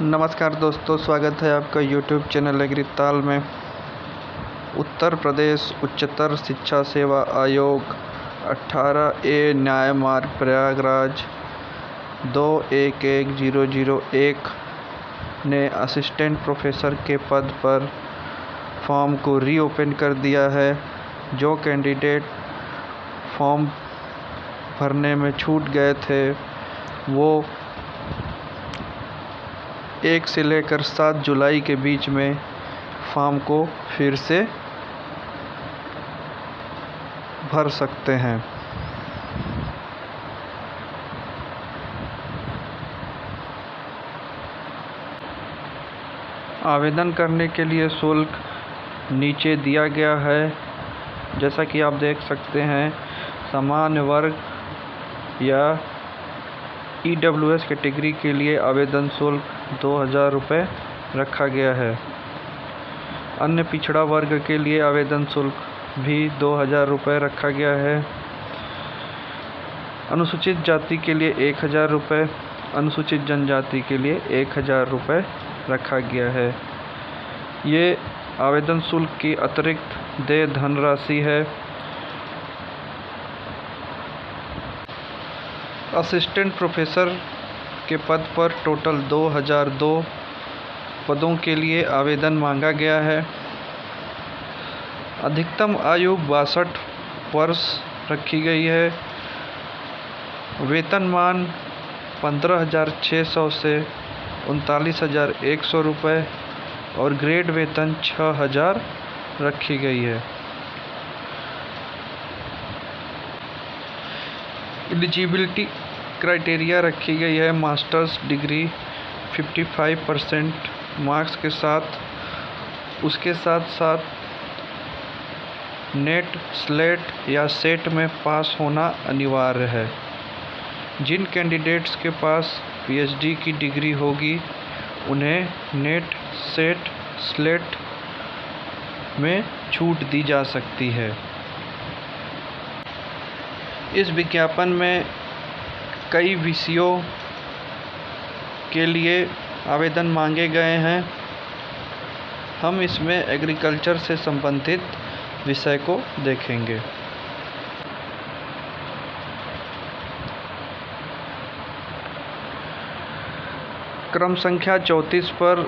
नमस्कार दोस्तों, स्वागत है आपका यूट्यूब चैनल एग्रीताल में। उत्तर प्रदेश उच्चतर शिक्षा सेवा आयोग 18A न्याय मार्ग प्रयागराज 211001 ने असिस्टेंट प्रोफेसर के पद पर फॉर्म को रीओपन कर दिया है। जो कैंडिडेट फॉर्म भरने में छूट गए थे वो 1 से लेकर 7 जुलाई के बीच में फॉर्म को फिर से भर सकते हैं। आवेदन करने के लिए शुल्क नीचे दिया गया है। जैसा कि आप देख सकते हैं, सामान्य वर्ग या EWS कैटेगरी के लिए आवेदन शुल्क 2000 रुपये रखा गया है। अन्य पिछड़ा वर्ग के लिए आवेदन शुल्क भी 2000 रुपये रखा गया है। अनुसूचित जाति के लिए 1000 रुपये, अनुसूचित जनजाति के लिए 1000 रुपये रखा गया है। ये आवेदन शुल्क की अतिरिक्त देय धनराशि है। असिस्टेंट प्रोफेसर के पद पर टोटल 2002 पदों के लिए आवेदन मांगा गया है। अधिकतम आयु 62 वर्ष रखी गई है। वेतनमान 15,600 से 39,100 रुपये और ग्रेड वेतन 6,000 रखी गई है। एलिजिबिलिटी क्राइटेरिया रखी गई है। मास्टर्स डिग्री 55% मार्क्स के साथ, उसके साथ साथ नेट, स्लेट या सेट में पास होना अनिवार्य है। जिन कैंडिडेट्स के पास PhD की डिग्री होगी उन्हें नेट, सेट, स्लेट में छूट दी जा सकती है। इस विज्ञापन में कई विषयों के लिए आवेदन मांगे गए हैं। हम इसमें एग्रीकल्चर से संबंधित विषय को देखेंगे। क्रम संख्या 34 पर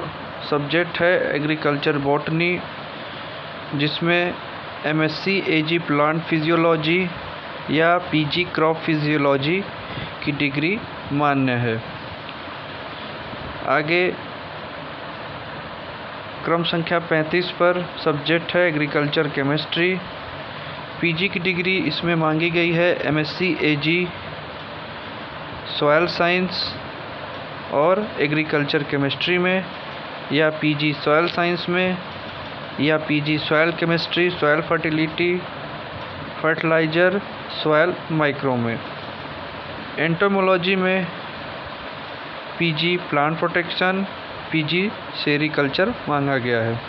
सब्जेक्ट है एग्रीकल्चर बॉटनी, जिसमें MSc AG प्लांट फिजियोलॉजी या PG क्रॉप फिजियोलॉजी की डिग्री मान्य है। आगे क्रम संख्या 35 पर सब्जेक्ट है एग्रीकल्चर केमिस्ट्री। PG की डिग्री इसमें मांगी गई है MSc AG सॉयल साइंस और एग्रीकल्चर केमिस्ट्री में, या PG सॉयल साइंस में, या PG soil chemistry, soil fertility, fertiliser, soil micro में। एंटोमोलॉजी में PG plant protection, PG sericulture मांगा गया है।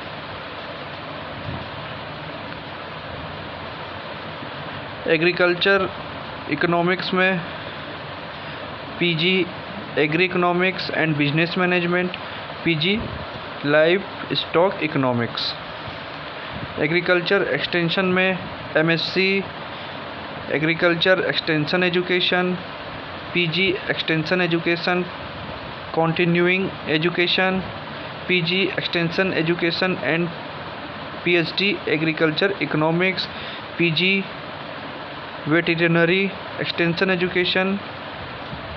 एग्रीकल्चर इकोनॉमिक्स में PG agri economics and business management, PG livestock economics. Agriculture extension में MSc agriculture extension education, PG extension education continuing education, PG extension education and PhD agriculture economics, PG veterinary extension education,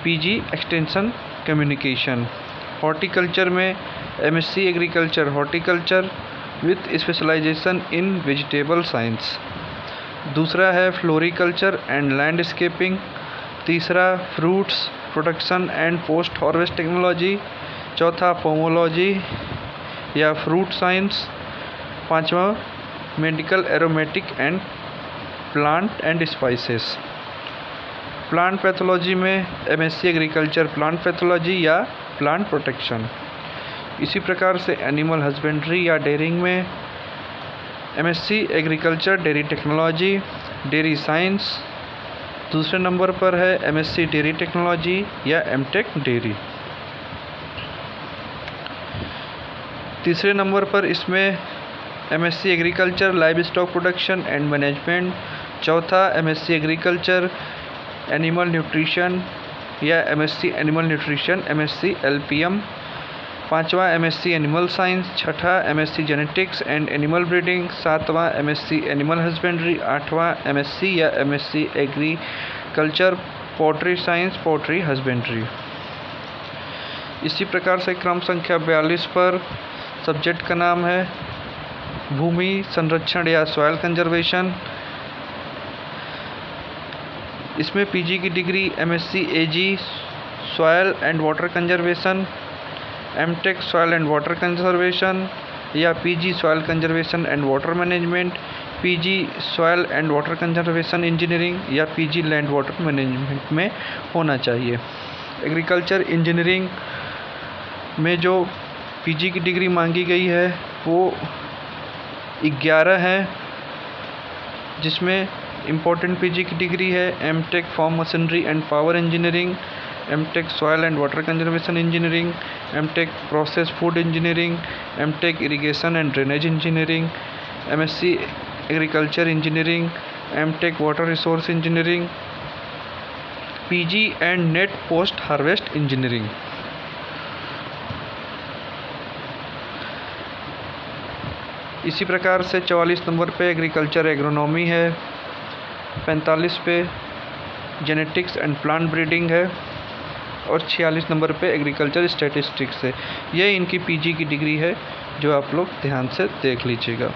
PG extension communication. Horticulture में MSc agriculture horticulture with specialisation in vegetable science. दूसरा है floriculture and landscaping. तीसरा fruits production and post harvest technology. चौथा pomology या fruit science. पांचवा medical aromatic and plant and spices. Plant pathology में MSc agriculture plant pathology या plant protection. इसी प्रकार से एनिमल हस्बेंड्री या डेयरिंग में MSc agriculture dairy technology, dairy science. दूसरे नंबर पर है MSc डेयरी टेक्नोलॉजी या MTech डेयरी। तीसरे नंबर पर इसमें MSc agriculture live stock production and management. चौथा MSc एग्रीकल्चर एनिमल न्यूट्रिशन या MSc animal nutrition MSc LPM। पाँचवा MSc एनिमल साइंस। छठा MSc genetics and animal breeding. सातवां MSc एनिमल हस्बेंड्री। आठवां MSc या MSc agriculture poultry science poultry husbandry. इसी प्रकार से क्रम संख्या 42 पर सब्जेक्ट का नाम है भूमि संरक्षण या सॉइल कंजर्वेशन। इसमें PG की degree MSc AG soil and water conservation, MTech soil and water conservation या PG soil conservation and water management, PG soil and water conservation engineering या PG लैंड वाटर मैनेजमेंट में होना चाहिए। Agriculture engineering में जो PG की degree मांगी गई है वो 11 है, जिसमें इम्पोर्टेंट PG की डिग्री है MTech farm machinery and power engineering, MTech soil and water conservation engineering, MTech process food engineering, MTech irrigation and drainage engineering, MSc agriculture engineering, MTech water resource engineering, PG and net post harvest engineering. इसी प्रकार से 44 number पे agriculture agronomy है, 45 पे genetics and plant breeding है और 46 number पे agriculture statistics है। ये इनकी PG की डिग्री है जो आप लोग ध्यान से देख लीजिएगा।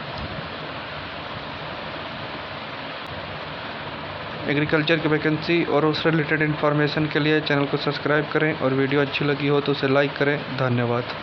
एग्रीकल्चर की वैकेंसी और उससे रिलेटेड इन्फॉर्मेशन के लिए चैनल को सब्सक्राइब करें और वीडियो अच्छी लगी हो तो उसे लाइक करें। धन्यवाद।